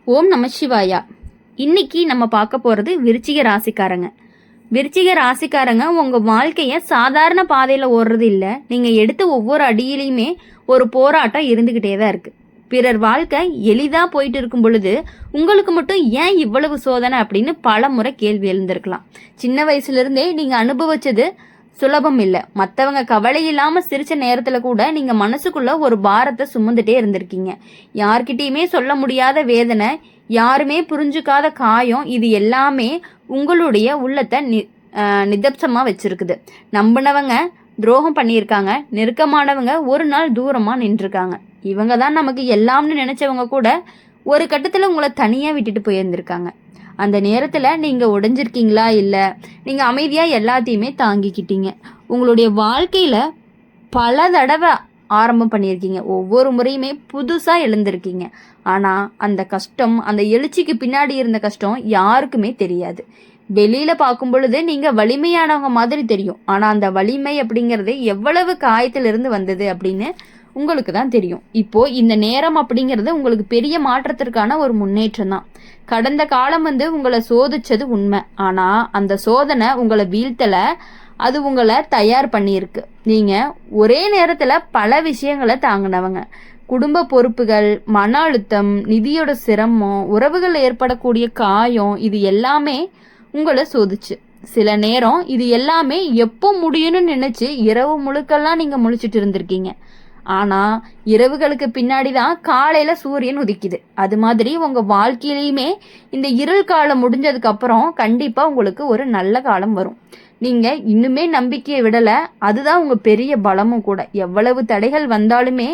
ஓம் நம சிவாயா. இன்னைக்கு நம்ம பார்க்க போறது விருச்சிக ராசிக்காரங்க. விருச்சிக ராசிக்காரங்க உங்க வாழ்க்கைய சாதாரண பாதையில ஓடுறது இல்ல. நீங்க எடுத்த ஒவ்வொரு அடியிலையுமே ஒரு போராட்டம் இருந்துகிட்டே தான் இருக்கு. பிறர் வாழ்க்கை எளிதா போயிட்டு இருக்கும் பொழுது உங்களுக்கு மட்டும் ஏன் இவ்வளவு சோதனை அப்படின்னு பல முறை கேள்வி எழுந்திருக்கலாம். சின்ன வயசுல இருந்தே நீங்க அனுபவிச்சது சுலபம் இல்லை. மற்றவங்க கவலை இல்லாம சிரிச்ச நேரத்துல கூட நீங்க மனசுக்குள்ள ஒரு பாரத்தை சுமந்துட்டே இருந்திருக்கீங்க. யார்கிட்டயுமே சொல்ல முடியாத வேதனை, யாருமே புரிஞ்சுக்காத காயம், இது எல்லாமே உங்களுடைய உள்ளத்தை நிதப்சமா வச்சிருக்குது. நம்பினவங்க துரோகம் பண்ணியிருக்காங்க, நெருக்கமானவங்க ஒரு நாள் தூரமா நின்றுருக்காங்க. இவங்க தான் நமக்கு எல்லாம்னு நினைச்சவங்க கூட ஒரு கட்டத்துல உங்களை தனியா விட்டுட்டு போயிருந்திருக்காங்க. அந்த நேரத்தில் நீங்கள் உடைஞ்சிருக்கீங்களா? இல்லை, நீங்கள் அமைதியாக எல்லாத்தையுமே தாங்கிக்கிட்டீங்க. உங்களுடைய வாழ்க்கையில் பல தடவை ஆரம்பம் பண்ணியிருக்கீங்க. ஒவ்வொரு முறையுமே புதுசாக எழுந்திருக்கீங்க. ஆனால் அந்த கஷ்டம், அந்த எழுச்சிக்கு பின்னாடி இருந்த கஷ்டம் யாருக்குமே தெரியாது. வெளியில் பார்க்கும் பொழுது நீங்கள் வலிமையானவங்க மாதிரி தெரியும். ஆனால் அந்த வலிமை அப்படிங்கிறது எவ்வளவு காயத்திலிருந்து வந்தது அப்படின்னு உங்களுக்கு தான் தெரியும். இப்போ இந்த நேரம் அப்படிங்கிறது உங்களுக்கு பெரிய மாற்றத்திற்கான ஒரு முன்னேற்றம் தான். கடந்த காலம் உங்களை சோதிச்சது உண்மை. ஆனா அந்த சோதனை உங்களை வீழ்த்தல, அது உங்களை தயார் பண்ணியிருக்கு. நீங்க ஒரே நேரத்துல பல விஷயங்களை தாங்கினவங்க. குடும்ப பொறுப்புகள், மன அழுத்தம், நிதியோட சிரமம், உறவுகள் ஏற்படக்கூடிய காயம், இது எல்லாமே உங்களை சோதிச்சு. சில நேரம் இது எல்லாமே எப்போ முடியும்னு நினைச்சு இரவு முழுக்கெல்லாம் நீங்க முழிச்சிட்டு இருந்திருக்கீங்க. ஆனா இரவுகளுக்கு பின்னாடி தான் காலையில சூரியன் உதிக்குது. அது மாதிரி உங்க வாழ்க்கையிலையுமே இந்த இருள் காலம் முடிஞ்சதுக்கு அப்புறம் கண்டிப்பா உங்களுக்கு ஒரு நல்ல காலம் வரும். நீங்க இன்னுமே நம்பிக்கையை விடல, அதுதான் உங்க பெரிய பலமும் கூட. எவ்வளவு தடைகள் வந்தாலுமே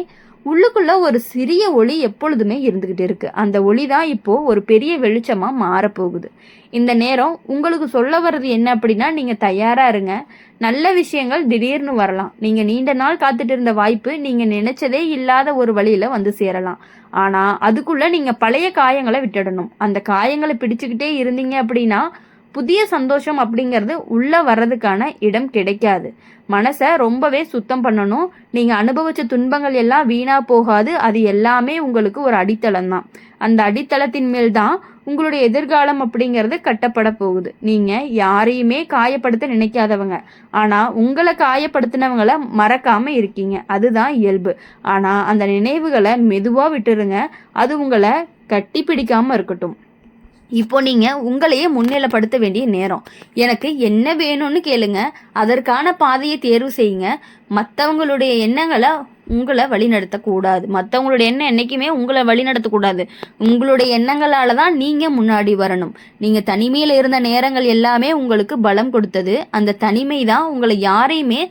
உள்ளுக்குள்ள ஒரு சிறிய ஒளி எப்பொழுதுமே இருந்துகிட்டு இருக்கு. அந்த ஒளி தான் இப்போ ஒரு பெரிய வெளிச்சமா மாறப்போகுது. இந்த நேரம் உங்களுக்கு சொல்ல வர்றது என்ன அப்படின்னா, நீங்க தயாரா இருங்க. நல்ல விஷயங்கள் திடீர்னு வரலாம். நீங்க நீண்ட நாள் காத்துட்டு இருந்த வாய்ப்பு நீங்க நினைச்சதே இல்லாத ஒரு வழியில வந்து சேரலாம். ஆனா அதுக்குள்ள நீங்க பழைய காயங்களை விட்டுடணும். அந்த காயங்களை பிடிச்சுக்கிட்டே இருந்தீங்க அப்படின்னா புதிய சந்தோஷம் அப்படிங்கிறது உள்ள வர்றதுக்கான இடம் கிடைக்காது. மனசை ரொம்பவே சுத்தம் பண்ணணும். நீங்க அனுபவிச்ச துன்பங்கள் எல்லாம் வீணா போகாது. அது எல்லாமே உங்களுக்கு ஒரு அடித்தளம் தான். அந்த அடித்தளத்தின் மேல் தான் உங்களுடைய எதிர்காலம் அப்படிங்கிறது கட்டப்பட போகுது. நீங்க யாரையுமே காயப்படுத்த நினைக்காதவங்க. ஆனா உங்களை காயப்படுத்தினவங்களை மறக்காம இருக்கீங்க. அதுதான் இயல்பு. ஆனா அந்த நினைவுகளை மெதுவா விட்டுருங்க. அது உங்களை கட்டி பிடிக்காம இருக்கட்டும். இப்போ நீங்க உங்களையே முன்னிலைப்படுத்த வேண்டிய நேரம். எனக்கு என்ன வேணும்னு கேளுங்க. அதற்கான பாதையை தேர்வு செய்யுங்க. மற்றவங்களுடைய எண்ணங்களை உங்களை வழிநடத்தக்கூடாது. மற்றவங்களுடைய எண்ணம் என்னைக்குமே உங்களை வழிநடத்தக்கூடாது. உங்களுடைய எண்ணங்களால தான் நீங்கள் முன்னாடி வரணும். நீங்கள் தனிமையில் இருந்த நேரங்கள் எல்லாமே உங்களுக்கு பலம் கொடுத்தது. அந்த தனிமை தான் உங்களை யாரையுமே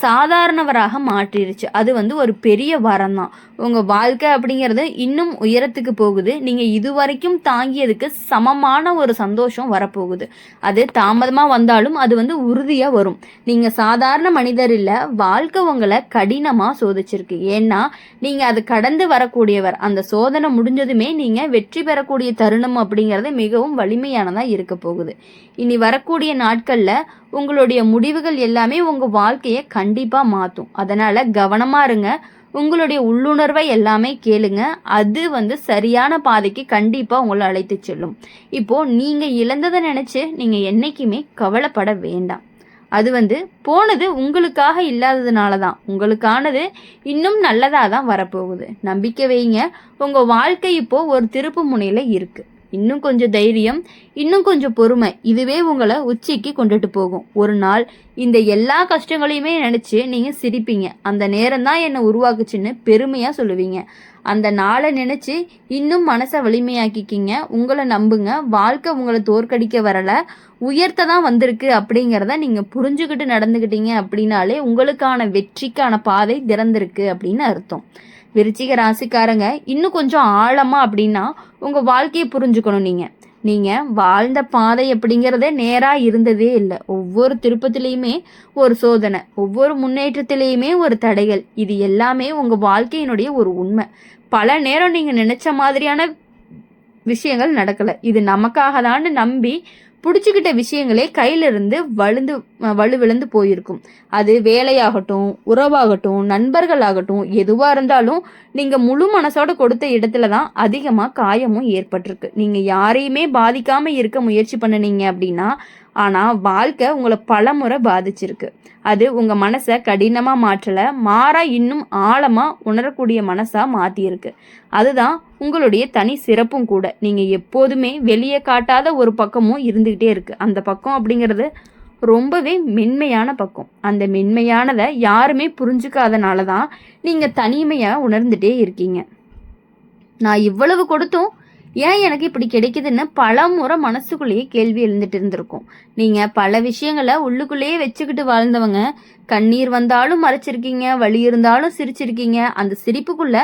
சாதாரணவராக மாற்றிருச்சு. அது ஒரு பெரிய வரம் தான். உங்கள் வாழ்க்கை அப்படிங்கிறது இன்னும் உயரத்துக்கு போகுது. நீங்கள் இதுவரைக்கும் தாங்கியதுக்கு சமமான ஒரு சந்தோஷம் வரப்போகுது. அது தாமதமாக வந்தாலும் அது உறுதியாக வரும். நீங்கள் சாதாரண மனிதர் இல்லை, வாழ்க்கை உங்களை கடினமாக சோதிச்சிருக்கு. ஏன்னா நீங்க அது கடந்து வரக்கூடியவர். அந்த சோதனை முடிஞ்சதுமே நீங்க வெற்றி பெறக்கூடிய தருணம் அப்படிங்கிறது மிகவும் வலிமையானதா இருக்க போகுது. இனி வரக்கூடிய நாட்கள்ல உங்களுடைய முடிவுகள் எல்லாமே உங்க வாழ்க்கைய கண்டிப்பா மாத்தும். அதனால கவனமா இருங்க. உங்களுடைய உள்ளுணர்வை எல்லாமே கேளுங்க. அது சரியான பாதைக்கு கண்டிப்பா உங்களை அழைத்து செல்லும். இப்போ நீங்க இழந்ததை நினைச்சு நீங்க என்னைக்குமே கவலைப்பட வேண்டாம். அது போனது உங்களுக்காக இல்லாததுனால தான். உங்களுக்கானது இன்னும் நல்லதாக தான் வரப்போகுது. நம்பிக்கை வைங்க. உங்கள் வாழ்க்கை இப்போ ஒரு திருப்பு முனையில் இருக்கு. இன்னும் கொஞ்சம் தைரியம், இன்னும் கொஞ்சம் பொறுமை, இதுவே உங்களை உச்சிக்கு கொண்டுட்டு போகும். ஒரு நாள் இந்த எல்லா கஷ்டங்களையுமே நினச்சி நீங்கள் சிரிப்பீங்க. அந்த நேரம் தான் என்னை உருவாக்குச்சுன்னு பெருமையாக சொல்லுவீங்க. அந்த நாளை நினச்சி இன்னும் மனசை வலிமையாக்கிக்கிங்க. உங்களை நம்புங்க. வாழ்க்கை உங்களை தோற்கடிக்க வரலை, உயர்த்த தான் வந்திருக்கு அப்படிங்கிறத நீங்கள் புரிஞ்சுக்கிட்டு நடந்துக்கிட்டீங்க அப்படின்னாலே உங்களுக்கான வெற்றிக்கான பாதை திறந்திருக்கு அப்படின்னு அர்த்தம். விருச்சிக ராசிக்காரங்க இன்னும் கொஞ்சம் ஆழமா அப்படின்னா உங்கள் வாழ்க்கையை புரிஞ்சுக்கணும். நீங்கள் வாழ்ந்த பாதை அப்படிங்கிறதே நேராக இருந்ததே இல்லை. ஒவ்வொரு திருப்பத்திலையுமே ஒரு சோதனை, ஒவ்வொரு முன்னேற்றத்திலையுமே ஒரு தடைகள். இது எல்லாமே உங்கள் வாழ்க்கையினுடைய ஒரு உண்மை. பல நேரம் நீங்கள் நினைச்ச மாதிரியான விஷயங்கள் நடக்கலை. இது நமக்காக தான் நம்பி பிடிச்சிக்கிட்ட விஷயங்களே கையிலிருந்து வலுவிழந்து போயிருக்கும். அது வேலையாகட்டும், உறவாகட்டும், நண்பர்களாகட்டும், எதுவா இருந்தாலும் நீங்க முழு மனசோட கொடுத்த இடத்துல தான் அதிகமா காயமும் ஏற்பட்டிருக்கு. நீங்க யாரையுமே பாதிக்காம இருக்க முயற்சி பண்ணுனீங்க அப்படின்னா, ஆனா வாழ்க்கை உங்களை பலமுறை பாதிச்சிருக்கு. அது உங்க மனசை கடினமா மாற்றல, மாறா இன்னும் ஆழமா உணரக்கூடிய மனசா மாத்தியிருக்கு. அதுதான் உங்களுடைய தனி சிறப்பும் கூட. நீங்க எப்போதுமே வெளியே காட்டாத ஒரு பக்கமும் இருந்துகிட்டே இருக்கு. அந்த பக்கம் அப்படிங்கிறது ரொம்பவே மென்மையான பக்கம். அந்த மென்மையானதை யாருமே புரிஞ்சுக்காதனால தான் நீங்க தனிமையா உணர்ந்துட்டே இருக்கீங்க. நான் இவ்வளவு கொடுத்தும் ஏன் எனக்கு இப்படி கிடைக்குதுன்னு பல முறை மனசுக்குள்ளேயே கேள்வி எழுந்துட்டு இருந்திருக்கும். நீங்க பல விஷயங்களை உள்ளுக்குள்ளேயே வச்சுக்கிட்டு வாழ்ந்தவங்க, கண்ணீர் வந்தாலும் மறைச்சிருக்கீங்க, வலி இருந்தாலும் சிரிச்சிருக்கீங்க. அந்த சிரிப்புக்குள்ள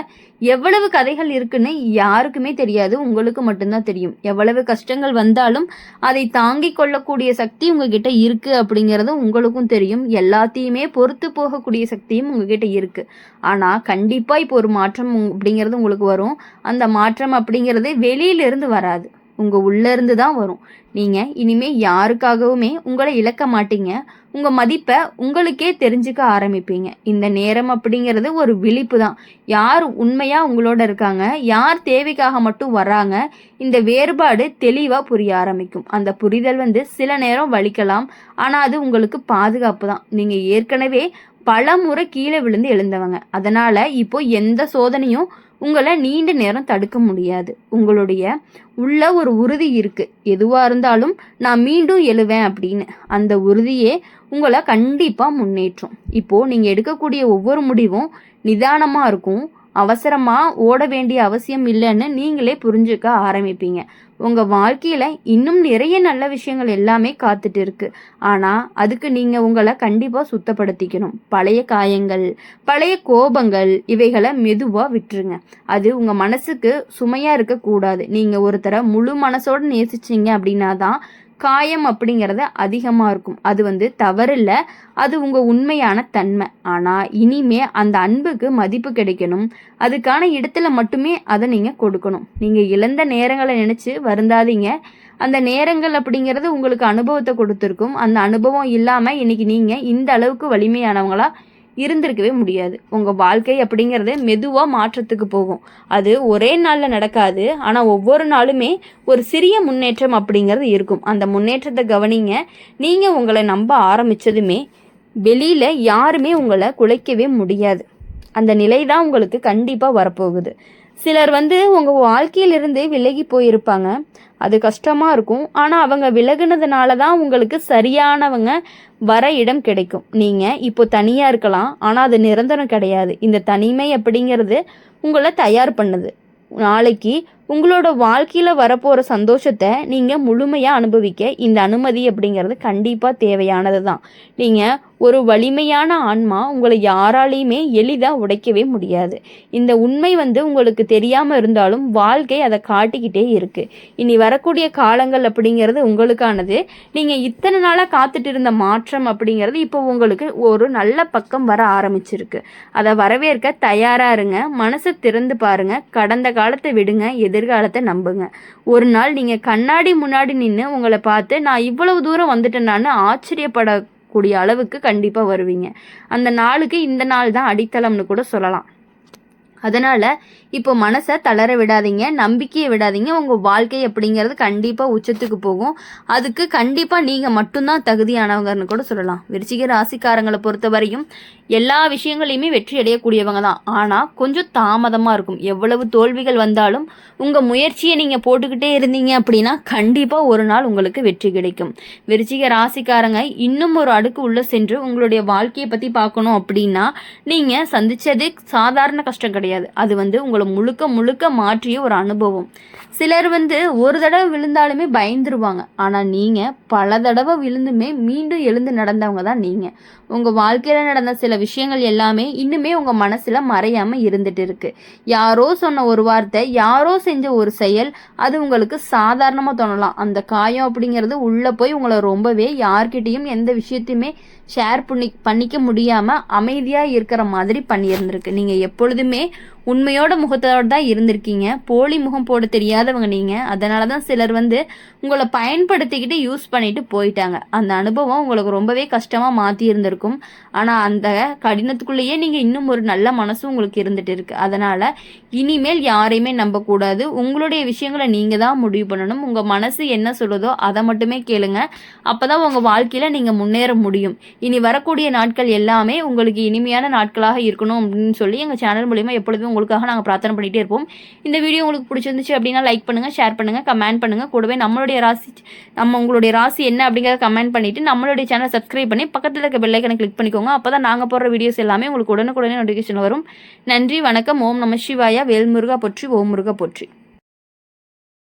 எவ்வளவு கதைகள் இருக்குன்னு யாருக்குமே தெரியாது, உங்களுக்கு மட்டும்தான் தெரியும். எவ்வளவு கஷ்டங்கள் வந்தாலும் அதை தாங்கிக் கொள்ளக்கூடிய சக்தி உங்ககிட்ட இருக்கு அப்படிங்கிறது உங்களுக்கும் தெரியும். எல்லாத்தையுமே பொறுத்து போகக்கூடிய சக்தியும் உங்ககிட்ட இருக்கு. ஆனா கண்டிப்பா இப்போ ஒரு மாற்றம் அப்படிங்கிறது உங்களுக்கு வரும். அந்த மாற்றம் அப்படிங்கிறது வெளியிலிருந்து வராது, உங்க உள்ள இருந்து தான் வரும். நீங்க இனிமே யாருக்காகவுமே உங்களை இழக்க மாட்டீங்க. உங்க மதிப்பை உங்களுக்கே தெரிஞ்சுக்க ஆரம்பிப்பீங்க. இந்த நேரம் அப்படிங்கிறது ஒரு விழிப்பு தான். யார் உண்மையா உங்களோட இருக்காங்க, யார் தேவைக்காக மட்டும் வர்றாங்க, இந்த வேறுபாடு தெளிவா புரிய ஆரம்பிக்கும். அந்த புரிதல் சில நேரம் வலிக்கலாம், ஆனா அது உங்களுக்கு பாதுகாப்பு தான். நீங்க ஏற்கனவே பல முறை கீழே விழுந்து எழுந்தவங்க. அதனால இப்போ எந்த சோதனையும் உங்களை நீண்ட நேரம் தடுக்க முடியாது. உங்களுடைய உள்ள ஒரு உறுதி இருக்கு, எதுவா இருந்தாலும் நான் மீண்டும் எழுவேன் அப்படின்னு. அந்த உறுதியே உங்களை கண்டிப்பா முன்னேற்றும். இப்போ நீங்க எடுக்கக்கூடிய ஒவ்வொரு முடிவும் நிதானமா இருக்கும். அவசரமா ஓட வேண்டிய அவசியம் இல்லைன்னு நீங்களே புரிஞ்சுக்க ஆரம்பிப்பீங்க. உங்க வாழ்க்கையில இன்னும் நிறைய நல்ல விஷயங்கள் எல்லாமே காத்துட்டு இருக்கு. ஆனா அதுக்கு நீங்க உங்களை கண்டிப்பா சுத்தப்படுத்திக்கணும். பழைய காயங்கள், பழைய கோபங்கள், இவைகளை மெதுவா விட்டுருங்க. அது உங்க மனசுக்கு சுமையா இருக்க கூடாது. நீங்க ஒருத்தரை முழு மனசோட நேசிச்சீங்க அப்படின்னா தான் காயம் அப்படிங்கிறது அதிகமா இருக்கும். அது தவறில்ல, அது உங்க உண்மையான தன்மை. ஆனா இனிமே அந்த அன்புக்கு மதிப்பு கிடைக்கணும். அதுக்கான இடத்துல மட்டுமே அதை நீங்க கொடுக்கணும். நீங்க இழந்த நேரங்களை நினைச்சு வருந்தாதீங்க. அந்த நேரங்கள் அப்படிங்கிறது உங்களுக்கு அனுபவத்தை கொடுத்துருக்கும். அந்த அனுபவம் இல்லாம இன்னைக்கு நீங்க இந்த அளவுக்கு வலிமையானவங்களா இருந்திருக்கவே முடியாது. உங்க வாழ்க்கை அப்படிங்கிறது மெதுவா மாற்றத்துக்கு போகும். அது ஒரே நாள்ல நடக்காது. ஆனா ஒவ்வொரு நாளுமே ஒரு சிறிய முன்னேற்றம் அப்படிங்கிறது இருக்கும். அந்த முன்னேற்றத்தை கவனிங்க. நீங்க உங்களை நம்ப ஆரம்பிச்சதுமே வெளியில யாருமே உங்களை குலைக்கவே முடியாது. அந்த நிலை தான் உங்களுக்கு கண்டிப்பா வரப்போகுது. சிலர் உங்க வாழ்க்கையிலிருந்து விலகி போயிருப்பாங்க. அது கஷ்டமா இருக்கும். ஆனா அவங்க விலகுனதுனால தான் உங்களுக்கு சரியானவங்க வர இடம் கிடைக்கும். நீங்க இப்போ தனியா இருக்கலாம், ஆனா அது நிரந்தரம் கிடையாது. இந்த தனிமை அப்படிங்கிறது உங்களை தயார் பண்ணுது. நாளைக்கு உங்களோட வாழ்க்கையில வரப்போற சந்தோஷத்தை நீங்க முழுமையா அனுபவிக்க இந்த அனுமதி அப்படிங்கிறது கண்டிப்பா தேவையானது தான். நீங்க ஒரு வலிமையான ஆன்மா, உங்களை யாராலையுமே எளிதா உடைக்கவே முடியாது. இந்த உண்மை உங்களுக்கு தெரியாம இருந்தாலும் வாழ்க்கை அதை காட்டிக்கிட்டே இருக்கு. இனி வரக்கூடிய காலங்கள் அப்படிங்கிறது உங்களுக்கானது. நீங்க இத்தனை நாளா காத்துட்டு இருந்த மாற்றம் அப்படிங்கிறது இப்போ உங்களுக்கு ஒரு நல்ல பக்கம் வர ஆரம்பிச்சிருக்கு. அதை வரவேற்க தயாரா இருங்க. மனசை திறந்து பாருங்க. கடந்த காலத்தை விடுங்க, எதிர்காலத்தை நம்புங்க. ஒரு நாள் நீங்க கண்ணாடி முன்னாடி நின்று உங்களை பார்த்து நான் இவ்வளவு தூரம் வந்துட்டேனான்னு ஆச்சரியப்படக்கூடிய அளவுக்கு கண்டிப்பா வருவீங்க. அந்த நாளுக்கு இந்த நாள் தான் அடித்தளம்னு கூட சொல்லலாம். அதனால இப்போ மனசை தளர விடாதீங்க, நம்பிக்கையை விடாதீங்க. உங்க வாழ்க்கை அப்படிங்கிறது கண்டிப்பா உச்சத்துக்கு போகும். அதுக்கு கண்டிப்பா நீங்க மட்டும்தான் தகுதியானவங்கன்னு கூட சொல்லலாம். விருச்சிக ராசிக்காரங்களை பொறுத்த வரையும் எல்லா விஷயங்களையுமே வெற்றி அடையக்கூடியவங்க தான். ஆனா கொஞ்சம் தாமதமா இருக்கும். எவ்வளவு தோல்விகள் வந்தாலும் உங்க முயற்சியை நீங்க போட்டுக்கிட்டே இருந்தீங்க அப்படின்னா கண்டிப்பா ஒரு நாள் உங்களுக்கு வெற்றி கிடைக்கும். விருச்சிக ராசிக்காரங்க இன்னும் ஒரு அடுக்கு உள்ள சென்று உங்களுடைய வாழ்க்கையை பத்தி பார்க்கணும் அப்படின்னா நீங்க சந்திச்சது சாதாரண கஷ்டம் கிடையாது. அது உங்களை முழுக்க முழுக்க மாற்றிய ஒரு அனுபவம். சிலர் ஒரு தடவை விழுந்தாலுமே பயந்துருவாங்க. ஆனா நீங்க பல தடவை விழுந்துமே மீண்டும் எழுந்து நடந்தவங்க தான் நீங்க. உங்க வாழ்க்கையில நடந்த சில விஷயங்கள் எல்லாமே இன்னுமே உங்க மனசுல மறையாம இருந்துட்டு இருக்கு. யாரோ சொன்ன ஒரு வார்த்தை, யாரோ செஞ்ச ஒரு செயல், அது உங்களுக்கு சாதாரணமா தோணலாம். அந்த காயம் அப்படிங்கிறது உள்ள போய் உங்களை ரொம்பவே யார்கிட்டையும் எந்த விஷயத்தையுமே ஷேர் பண்ணிக்க முடியாம அமைதியா இருக்கிற மாதிரி பண்ணியிருந்திருக்கு. நீங்க எப்பொழுதுமே உண்மையோட முகத்தோடு தான் இருந்திருக்கீங்க. போலி முகம் போட தெரியாதவங்க நீங்கள். அதனால தான் சிலர் உங்களை பயன்படுத்திக்கிட்டு யூஸ் பண்ணிட்டு போயிட்டாங்க. அந்த அனுபவம் உங்களுக்கு ரொம்பவே கஷ்டமாக மாற்றி இருந்திருக்கும். ஆனால் அந்த கடினத்துக்குள்ளேயே நீங்கள் இன்னும் ஒரு நல்ல மனசும் உங்களுக்கு இருந்துட்டு இருக்கு. அதனால் இனிமேல் யாரையுமே நம்பக்கூடாது. உங்களுடைய விஷயங்களை நீங்கள் தான் முடிவு பண்ணணும். உங்கள் மனசு என்ன சொல்லுதோ அதை மட்டுமே கேளுங்க. அப்போ தான் உங்கள் வாழ்க்கையில் நீங்கள் முன்னேற முடியும். இனி வரக்கூடிய நாட்கள் எல்லாமே உங்களுக்கு இனிமையான நாட்களாக இருக்கணும் அப்படின்னு சொல்லி எங்கள் சேனல் மூலிமா எப்பொழுதுமே உங்களுக்காக நாங்கள் பிரார்த்தனை பண்ணிகிட்டே இருப்போம். இந்த வீடியோ உங்களுக்கு பிடிச்சிருந்துச்சு அப்படின்னா லைக் பண்ணுங்கள், ஷேர் பண்ணுங்கள், கமெண்ட் பண்ணுங்கள். கூடவே உங்களுடைய ராசி என்ன அப்படிங்கிறத கமெண்ட் பண்ணிவிட்டு நம்மளுடைய சேனலை சப்ஸ்கிரைப் பண்ணி பக்கத்தில் இருக்க பெல் ஐக்கனை கிளிக் பண்ணிக்கோங்க. அப்போ தான் நாங்கள் போடுற வீடியோஸ் எல்லாமே உங்களுக்கு உடனுக்குடனே நோட்டிஃபிகேஷன் வரும். நன்றி, வணக்கம். ஓம் நம சிவாயா. வேல்முருகா போற்றி, ஓம் முருகா போற்றி.